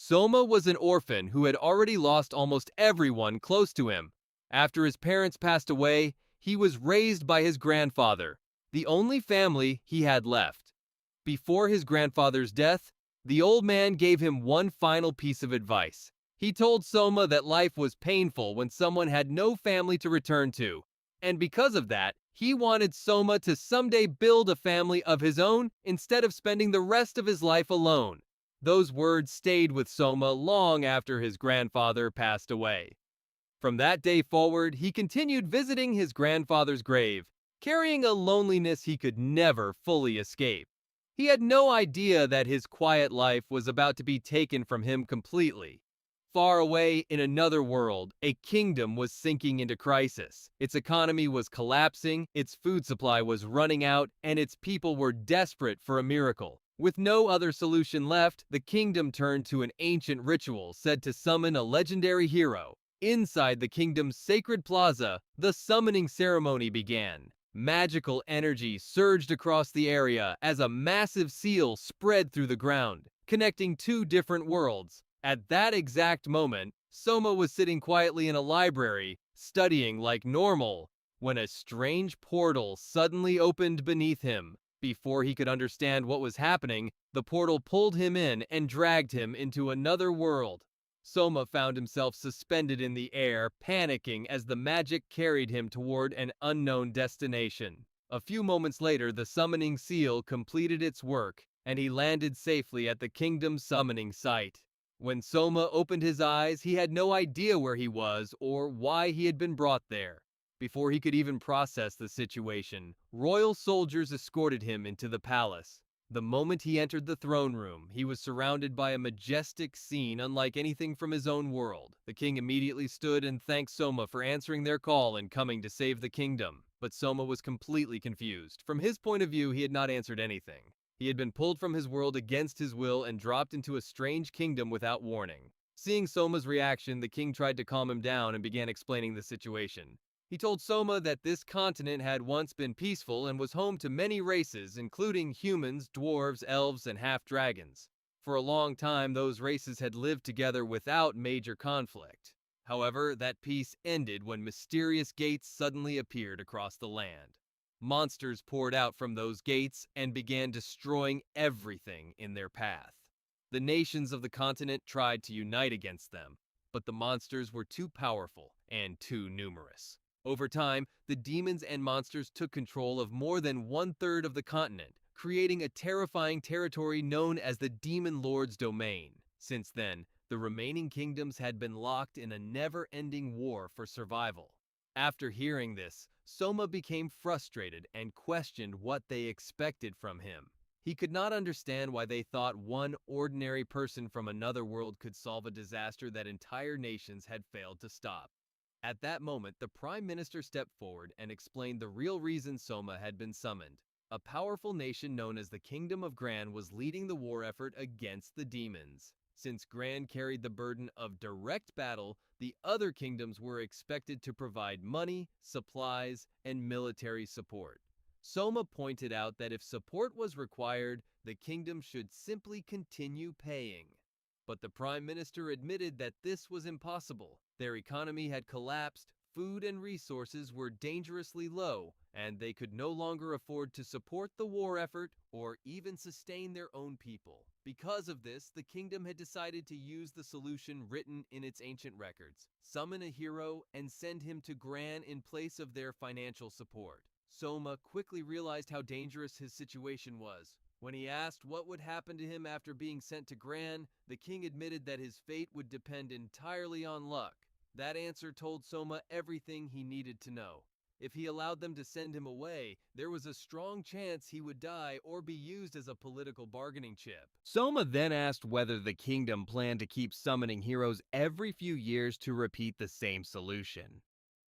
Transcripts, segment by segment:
Soma was an orphan who had already lost almost everyone close to him. After his parents passed away, he was raised by his grandfather, the only family he had left. Before his grandfather's death, the old man gave him one final piece of advice. He told Soma that life was painful when someone had no family to return to, and because of that, he wanted Soma to someday build a family of his own instead of spending the rest of his life alone. Those words stayed with Soma long after his grandfather passed away. From that day forward, he continued visiting his grandfather's grave, carrying a loneliness he could never fully escape. He had no idea that his quiet life was about to be taken from him completely. Far away in another world, a kingdom was sinking into crisis. Its economy was collapsing, its food supply was running out, and its people were desperate for a miracle. With no other solution left, the kingdom turned to an ancient ritual said to summon a legendary hero. Inside the kingdom's sacred plaza, the summoning ceremony began. Magical energy surged across the area as a massive seal spread through the ground, connecting two different worlds. At that exact moment, Soma was sitting quietly in a library, studying like normal, when a strange portal suddenly opened beneath him. Before he could understand what was happening, the portal pulled him in and dragged him into another world. Soma found himself suspended in the air, panicking as the magic carried him toward an unknown destination. A few moments later, the summoning seal completed its work, and he landed safely at the kingdom's summoning site. When Soma opened his eyes, he had no idea where he was or why he had been brought there. Before he could even process the situation, royal soldiers escorted him into the palace. The moment he entered the throne room, he was surrounded by a majestic scene unlike anything from his own world. The king immediately stood and thanked Soma for answering their call and coming to save the kingdom. But Soma was completely confused. From his point of view, he had not answered anything. He had been pulled from his world against his will and dropped into a strange kingdom without warning. Seeing Soma's reaction, the king tried to calm him down and began explaining the situation. He told Soma that this continent had once been peaceful and was home to many races, including humans, dwarves, elves, and half-dragons. For a long time, those races had lived together without major conflict. However, that peace ended when mysterious gates suddenly appeared across the land. Monsters poured out from those gates and began destroying everything in their path. The nations of the continent tried to unite against them, but the monsters were too powerful and too numerous. Over time, the demons and monsters took control of more than one-third of the continent, creating a terrifying territory known as the Demon Lord's Domain. Since then, the remaining kingdoms had been locked in a never-ending war for survival. After hearing this, Soma became frustrated and questioned what they expected from him. He could not understand why they thought one ordinary person from another world could solve a disaster that entire nations had failed to stop. At that moment, the Prime Minister stepped forward and explained the real reason Soma had been summoned. A powerful nation known as the Kingdom of Gran was leading the war effort against the demons. Since Gran carried the burden of direct battle, the other kingdoms were expected to provide money, supplies, and military support. Soma pointed out that if support was required, the kingdom should simply continue paying. But the Prime Minister admitted that this was impossible. Their economy had collapsed, food and resources were dangerously low, and they could no longer afford to support the war effort or even sustain their own people. Because of this, the kingdom had decided to use the solution written in its ancient records: summon a hero and send him to Gran in place of their financial support. Soma quickly realized how dangerous his situation was. When he asked what would happen to him after being sent to Gran, the king admitted that his fate would depend entirely on luck. That answer told Soma everything he needed to know. If he allowed them to send him away, there was a strong chance he would die or be used as a political bargaining chip. Soma then asked whether the kingdom planned to keep summoning heroes every few years to repeat the same solution.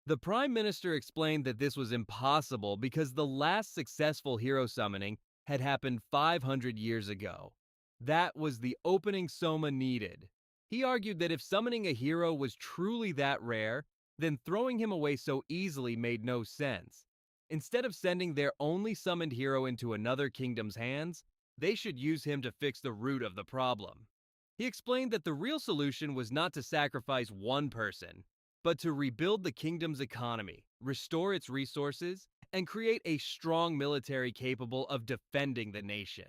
The Prime Minister explained that this was impossible because the last successful hero summoning had happened 500 years ago. That was the opening Soma needed. He argued that if summoning a hero was truly that rare, then throwing him away so easily made no sense. Instead of sending their only summoned hero into another kingdom's hands, they should use him to fix the root of the problem. He explained that the real solution was not to sacrifice one person, but to rebuild the kingdom's economy, restore its resources, and create a strong military capable of defending the nation.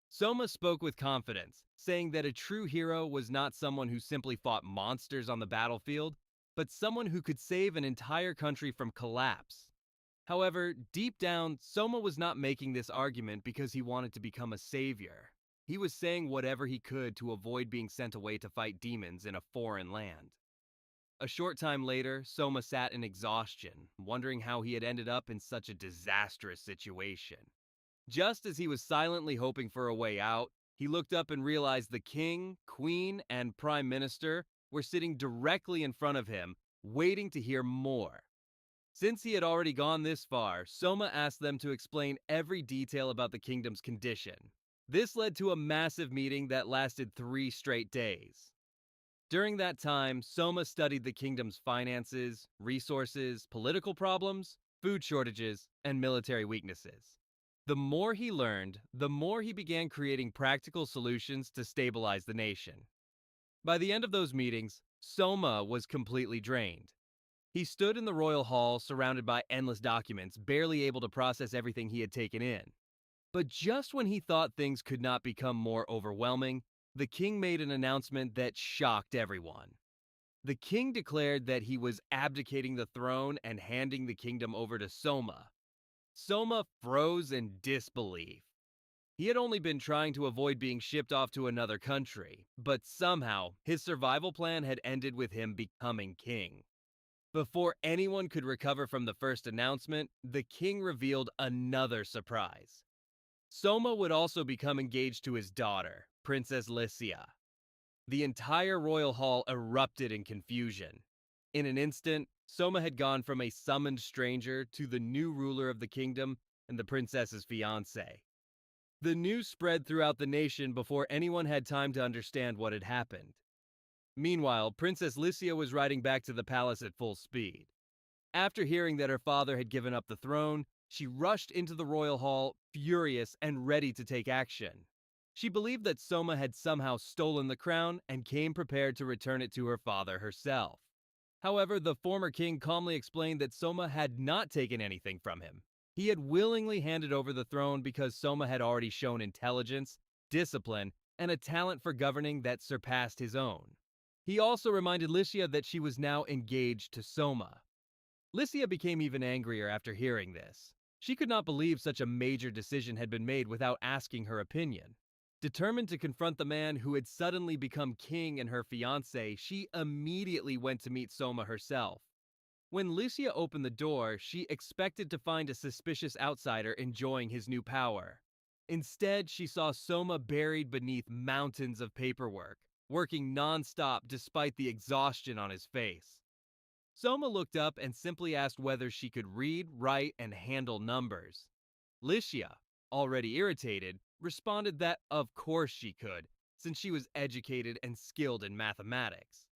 Soma spoke with confidence, saying that a true hero was not someone who simply fought monsters on the battlefield, but someone who could save an entire country from collapse. However, deep down, Soma was not making this argument because he wanted to become a savior. He was saying whatever he could to avoid being sent away to fight demons in a foreign land. A short time later, Soma sat in exhaustion, wondering how he had ended up in such a disastrous situation. Just as he was silently hoping for a way out, he looked up and realized the king, queen, and prime minister were sitting directly in front of him, waiting to hear more. Since he had already gone this far, Soma asked them to explain every detail about the kingdom's condition. This led to a massive meeting that lasted 3 straight days. During that time, Soma studied the kingdom's finances, resources, political problems, food shortages, and military weaknesses. The more he learned, the more he began creating practical solutions to stabilize the nation. By the end of those meetings, Soma was completely drained. He stood in the royal hall surrounded by endless documents, barely able to process everything he had taken in. But just when he thought things could not become more overwhelming, the king made an announcement that shocked everyone. The king declared that he was abdicating the throne and handing the kingdom over to Soma. Soma froze in disbelief. He had only been trying to avoid being shipped off to another country, but somehow his survival plan had ended with him becoming king. Before anyone could recover from the first announcement, the king revealed another surprise. Soma would also become engaged to his daughter, Princess Lycia. The entire royal hall erupted in confusion. In an instant, Soma had gone from a summoned stranger to the new ruler of the kingdom and the princess's fiancé. The news spread throughout the nation before anyone had time to understand what had happened. Meanwhile, Princess Lycia was riding back to the palace at full speed. After hearing that her father had given up the throne, she rushed into the royal hall, furious and ready to take action. She believed that Soma had somehow stolen the crown and came prepared to return it to her father herself. However, the former king calmly explained that Soma had not taken anything from him. He had willingly handed over the throne because Soma had already shown intelligence, discipline, and a talent for governing that surpassed his own. He also reminded Lycia that she was now engaged to Soma. Lycia became even angrier after hearing this. She could not believe such a major decision had been made without asking her opinion. Determined to confront the man who had suddenly become king and her fiancé, she immediately went to meet Soma herself. When Lycia opened the door, she expected to find a suspicious outsider enjoying his new power. Instead, she saw Soma buried beneath mountains of paperwork, working non-stop despite the exhaustion on his face. Soma looked up and simply asked whether she could read, write, and handle numbers. Lycia, already irritated, responded that of course she could, since she was educated and skilled in mathematics.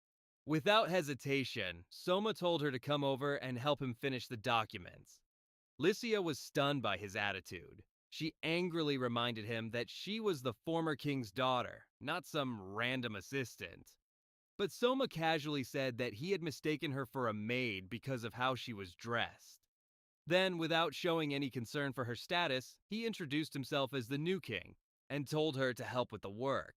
Without hesitation, Soma told her to come over and help him finish the documents. Lycia was stunned by his attitude. She angrily reminded him that she was the former king's daughter, not some random assistant. But Soma casually said that he had mistaken her for a maid because of how she was dressed. Then, without showing any concern for her status, he introduced himself as the new king and told her to help with the work.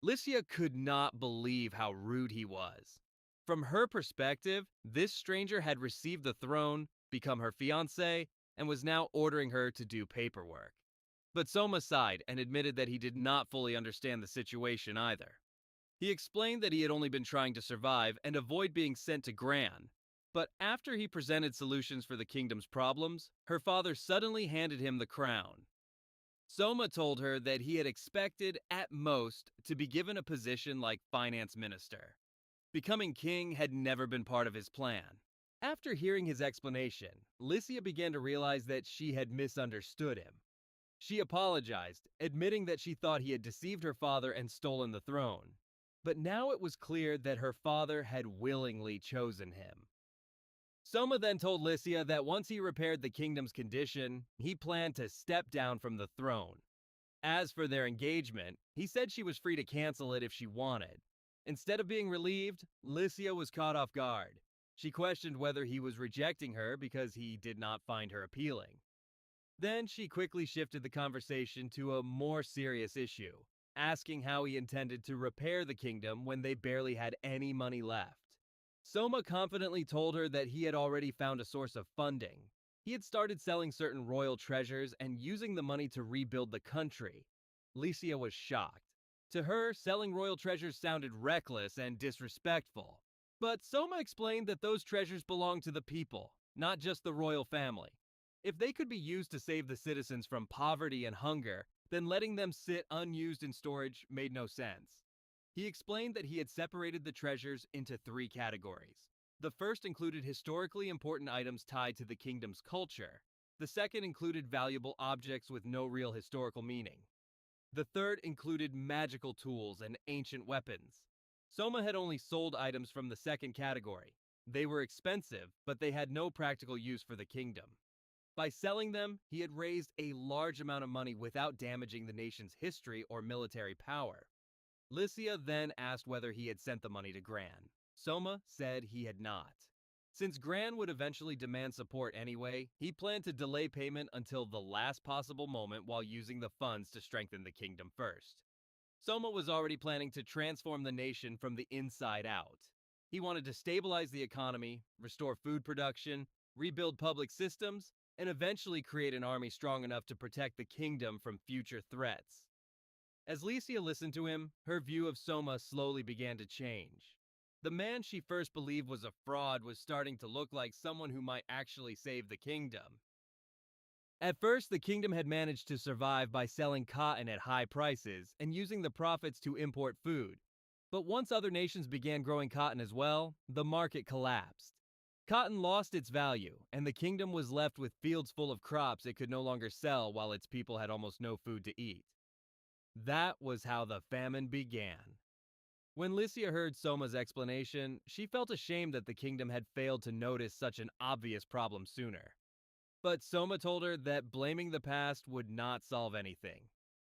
Lycia could not believe how rude he was. From her perspective, this stranger had received the throne, become her fiancé, and was now ordering her to do paperwork. But Soma sighed and admitted that he did not fully understand the situation either. He explained that he had only been trying to survive and avoid being sent to Gran. But after he presented solutions for the kingdom's problems, her father suddenly handed him the crown. Soma told her that he had expected, at most, to be given a position like finance minister. Becoming king had never been part of his plan. After hearing his explanation, Lycia began to realize that she had misunderstood him. She apologized, admitting that she thought he had deceived her father and stolen the throne. But now it was clear that her father had willingly chosen him. Soma then told Lycia that once he repaired the kingdom's condition, he planned to step down from the throne. As for their engagement, he said she was free to cancel it if she wanted. Instead of being relieved, Lycia was caught off guard. She questioned whether he was rejecting her because he did not find her appealing. Then she quickly shifted the conversation to a more serious issue, asking how he intended to repair the kingdom when they barely had any money left. Soma confidently told her that he had already found a source of funding. He had started selling certain royal treasures and using the money to rebuild the country. Lycia was shocked. To her, selling royal treasures sounded reckless and disrespectful. But Soma explained that those treasures belonged to the people, not just the royal family. If they could be used to save the citizens from poverty and hunger, then letting them sit unused in storage made no sense. He explained that he had separated the treasures into three categories. The first included historically important items tied to the kingdom's culture. The second included valuable objects with no real historical meaning. The third included magical tools and ancient weapons. Soma had only sold items from the second category. They were expensive, but they had no practical use for the kingdom. By selling them, he had raised a large amount of money without damaging the nation's history or military power. Lycia then asked whether he had sent the money to Gran. Soma said he had not. Since Gran would eventually demand support anyway, he planned to delay payment until the last possible moment while using the funds to strengthen the kingdom first. Soma was already planning to transform the nation from the inside out. He wanted to stabilize the economy, restore food production, rebuild public systems, and eventually create an army strong enough to protect the kingdom from future threats. As Lycia listened to him, her view of Soma slowly began to change. The man she first believed was a fraud was starting to look like someone who might actually save the kingdom. At first, the kingdom had managed to survive by selling cotton at high prices and using the profits to import food. But once other nations began growing cotton as well, the market collapsed. Cotton lost its value, and the kingdom was left with fields full of crops it could no longer sell while its people had almost no food to eat. That was how the famine began. When Lycia heard Soma's explanation, she felt ashamed that the kingdom had failed to notice such an obvious problem sooner. But Soma told her that blaming the past would not solve anything.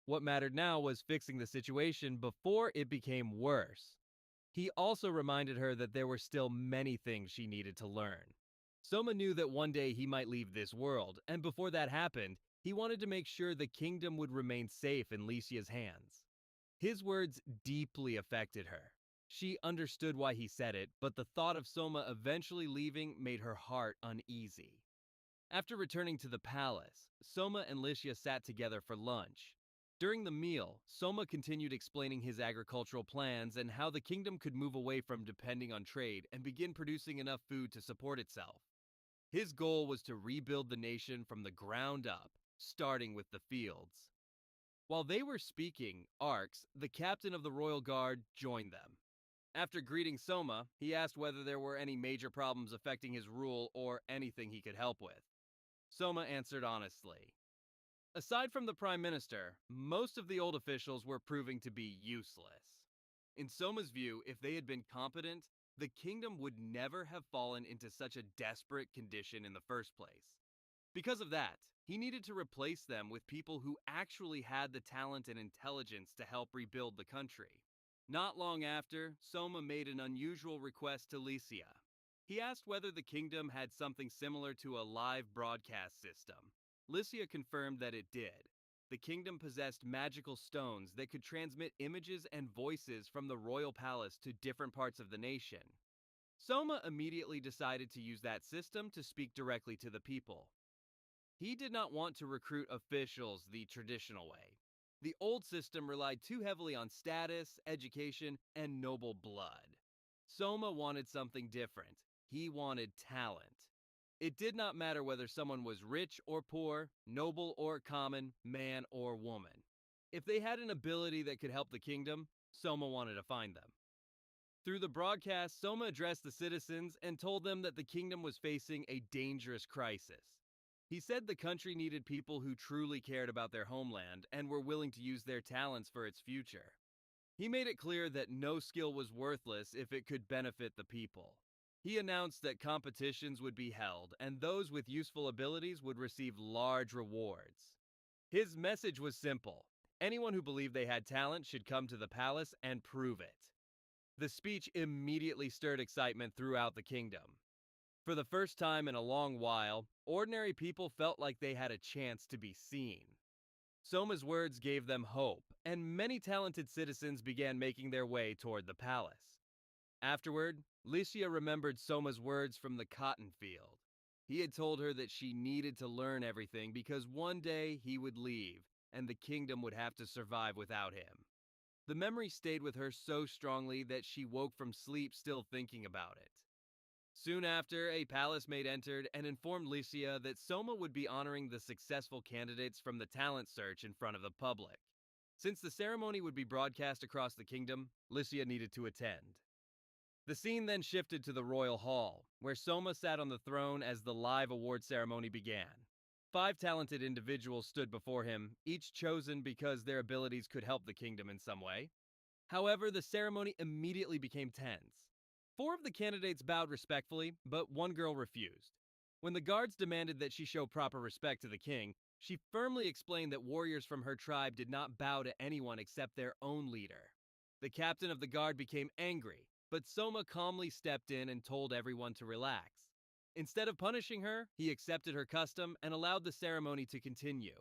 What mattered now was fixing the situation before it became worse. He also reminded her that there were still many things she needed to learn. Soma knew that one day he might leave this world, and before that happened, he wanted to make sure the kingdom would remain safe in Lycia's hands. His words deeply affected her. She understood why he said it, but the thought of Soma eventually leaving made her heart uneasy. After returning to the palace, Soma and Lycia sat together for lunch. During the meal, Soma continued explaining his agricultural plans and how the kingdom could move away from depending on trade and begin producing enough food to support itself. His goal was to rebuild the nation from the ground up, starting with the fields. While they were speaking, Arx, the captain of the royal guard, joined them. After greeting Soma, he asked whether there were any major problems affecting his rule or anything he could help with. Soma answered honestly. Aside from the prime minister, most of the old officials were proving to be useless. In Soma's view, if they had been competent, the kingdom would never have fallen into such a desperate condition in the first place. Because of that, he needed to replace them with people who actually had the talent and intelligence to help rebuild the country. Not long after, Soma made an unusual request to Lycia. He asked whether the kingdom had something similar to a live broadcast system. Lycia confirmed that it did. The kingdom possessed magical stones that could transmit images and voices from the royal palace to different parts of the nation. Soma immediately decided to use that system to speak directly to the people. He did not want to recruit officials the traditional way. The old system relied too heavily on status, education, and noble blood. Soma wanted something different. He wanted talent. It did not matter whether someone was rich or poor, noble or common, man or woman. If they had an ability that could help the kingdom, Soma wanted to find them. Through the broadcast, Soma addressed the citizens and told them that the kingdom was facing a dangerous crisis. He said the country needed people who truly cared about their homeland and were willing to use their talents for its future. He made it clear that no skill was worthless if it could benefit the people. He announced that competitions would be held and those with useful abilities would receive large rewards. His message was simple. Anyone who believed they had talent should come to the palace and prove it. The speech immediately stirred excitement throughout the kingdom. For the first time in a long while, ordinary people felt like they had a chance to be seen. Soma's words gave them hope, and many talented citizens began making their way toward the palace. Afterward, Lycia remembered Soma's words from the cotton field. He had told her that she needed to learn everything because one day he would leave, and the kingdom would have to survive without him. The memory stayed with her so strongly that she woke from sleep still thinking about it. Soon after, a palace maid entered and informed Lycia that Soma would be honoring the successful candidates from the talent search in front of the public. Since the ceremony would be broadcast across the kingdom, Lycia needed to attend. The scene then shifted to the royal hall, where Soma sat on the throne as the live award ceremony began. 5 talented individuals stood before him, each chosen because their abilities could help the kingdom in some way. However, the ceremony immediately became tense. 4 of the candidates bowed respectfully, but one girl refused. When the guards demanded that she show proper respect to the king, she firmly explained that warriors from her tribe did not bow to anyone except their own leader. The captain of the guard became angry, but Soma calmly stepped in and told everyone to relax. Instead of punishing her, he accepted her custom and allowed the ceremony to continue.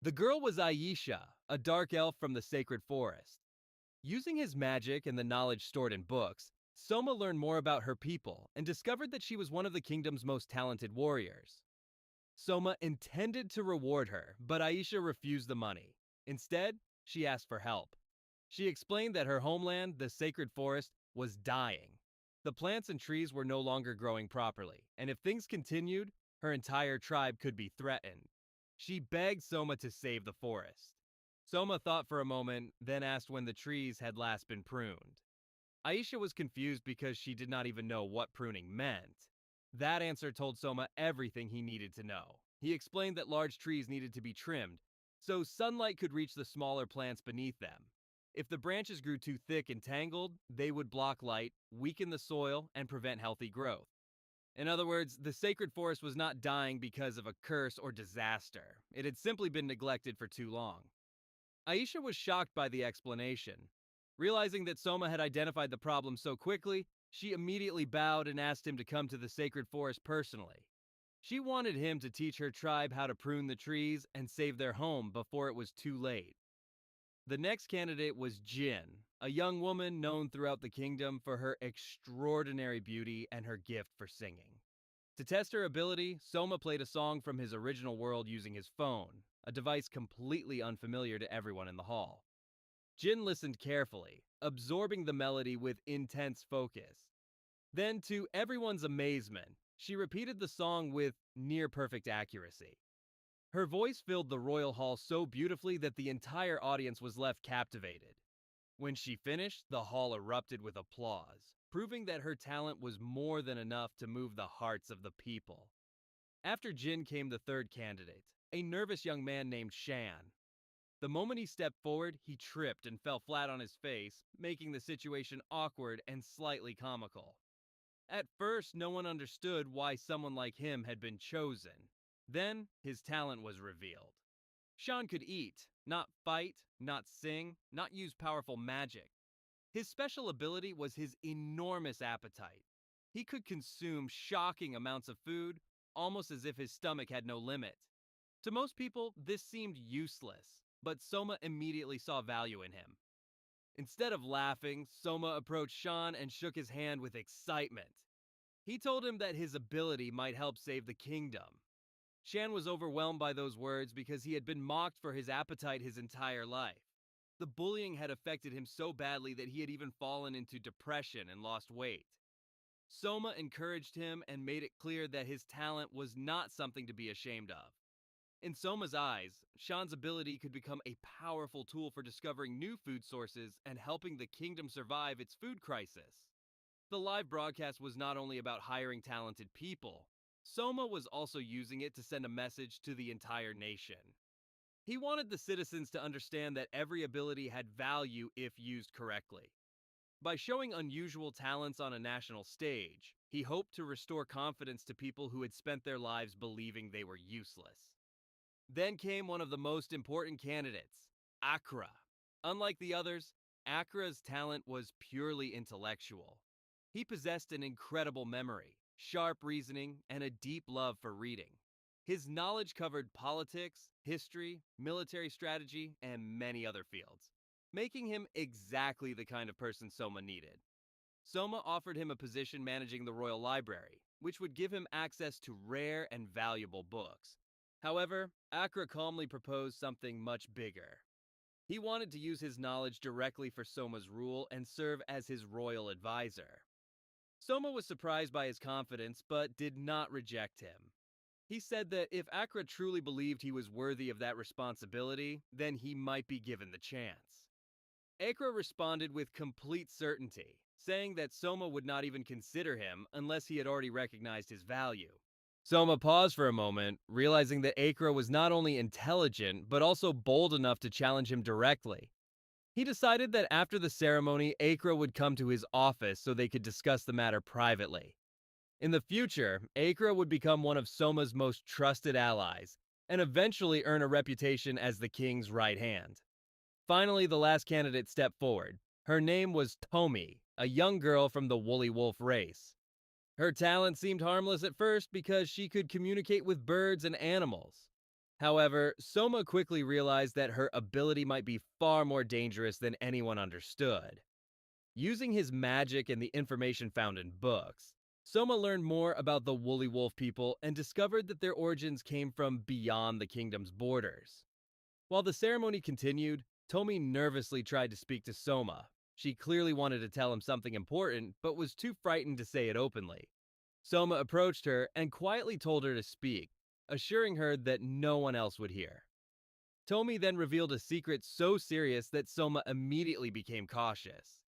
The girl was Aisha, a dark elf from the sacred forest. Using his magic and the knowledge stored in books, Soma learned more about her people and discovered that she was one of the kingdom's most talented warriors. Soma intended to reward her, but Aisha refused the money. Instead, she asked for help. She explained that her homeland, the sacred forest, was dying. The plants and trees were no longer growing properly, and if things continued, her entire tribe could be threatened. She begged Soma to save the forest. Soma thought for a moment, then asked when the trees had last been pruned. Aisha was confused because she did not even know what pruning meant. That answer told Soma everything he needed to know. He explained that large trees needed to be trimmed, so sunlight could reach the smaller plants beneath them. If the branches grew too thick and tangled, they would block light, weaken the soil, and prevent healthy growth. In other words, the sacred forest was not dying because of a curse or disaster. It had simply been neglected for too long. Aisha was shocked by the explanation. Realizing that Soma had identified the problem so quickly, she immediately bowed and asked him to come to the sacred forest personally. She wanted him to teach her tribe how to prune the trees and save their home before it was too late. The next candidate was Jin, a young woman known throughout the kingdom for her extraordinary beauty and her gift for singing. To test her ability, Soma played a song from his original world using his phone, a device completely unfamiliar to everyone in the hall. Jin listened carefully, absorbing the melody with intense focus. Then, to everyone's amazement, she repeated the song with near-perfect accuracy. Her voice filled the royal hall so beautifully that the entire audience was left captivated. When she finished, the hall erupted with applause, proving that her talent was more than enough to move the hearts of the people. After Jin came the third candidate, a nervous young man named Shan. The moment he stepped forward, he tripped and fell flat on his face, making the situation awkward and slightly comical. At first, no one understood why someone like him had been chosen. Then, his talent was revealed. Shan could eat, not fight, not sing, not use powerful magic. His special ability was his enormous appetite. He could consume shocking amounts of food, almost as if his stomach had no limit. To most people, this seemed useless, but Soma immediately saw value in him. Instead of laughing, Soma approached Shan and shook his hand with excitement. He told him that his ability might help save the kingdom. Shan was overwhelmed by those words because he had been mocked for his appetite his entire life. The bullying had affected him so badly that he had even fallen into depression and lost weight. Soma encouraged him and made it clear that his talent was not something to be ashamed of. In Soma's eyes, Shan's ability could become a powerful tool for discovering new food sources and helping the kingdom survive its food crisis. The live broadcast was not only about hiring talented people, Soma was also using it to send a message to the entire nation. He wanted the citizens to understand that every ability had value if used correctly. By showing unusual talents on a national stage, he hoped to restore confidence to people who had spent their lives believing they were useless. Then came one of the most important candidates, Akra. Unlike the others, Akra's talent was purely intellectual. He possessed an incredible memory, sharp reasoning, and a deep love for reading. His knowledge covered politics, history, military strategy, and many other fields, making him exactly the kind of person Soma needed. Soma offered him a position managing the royal library, which would give him access to rare and valuable books. However, Akra calmly proposed something much bigger. He wanted to use his knowledge directly for Soma's rule and serve as his royal advisor. Soma was surprised by his confidence, but did not reject him. He said that if Akra truly believed he was worthy of that responsibility, then he might be given the chance. Akra responded with complete certainty, saying that Soma would not even consider him unless he had already recognized his value. Soma paused for a moment, realizing that Akra was not only intelligent, but also bold enough to challenge him directly. He decided that after the ceremony, Akra would come to his office so they could discuss the matter privately. In the future, Akra would become one of Soma's most trusted allies, and eventually earn a reputation as the king's right hand. Finally, the last candidate stepped forward. Her name was Tomi, a young girl from the woolly wolf race. Her talent seemed harmless at first because she could communicate with birds and animals. However, Soma quickly realized that her ability might be far more dangerous than anyone understood. Using his magic and the information found in books, Soma learned more about the woolly wolf people and discovered that their origins came from beyond the kingdom's borders. While the ceremony continued, Tomi nervously tried to speak to Soma. She clearly wanted to tell him something important, but was too frightened to say it openly. Soma approached her and quietly told her to speak, assuring her that no one else would hear. Tomi then revealed a secret so serious that Soma immediately became cautious.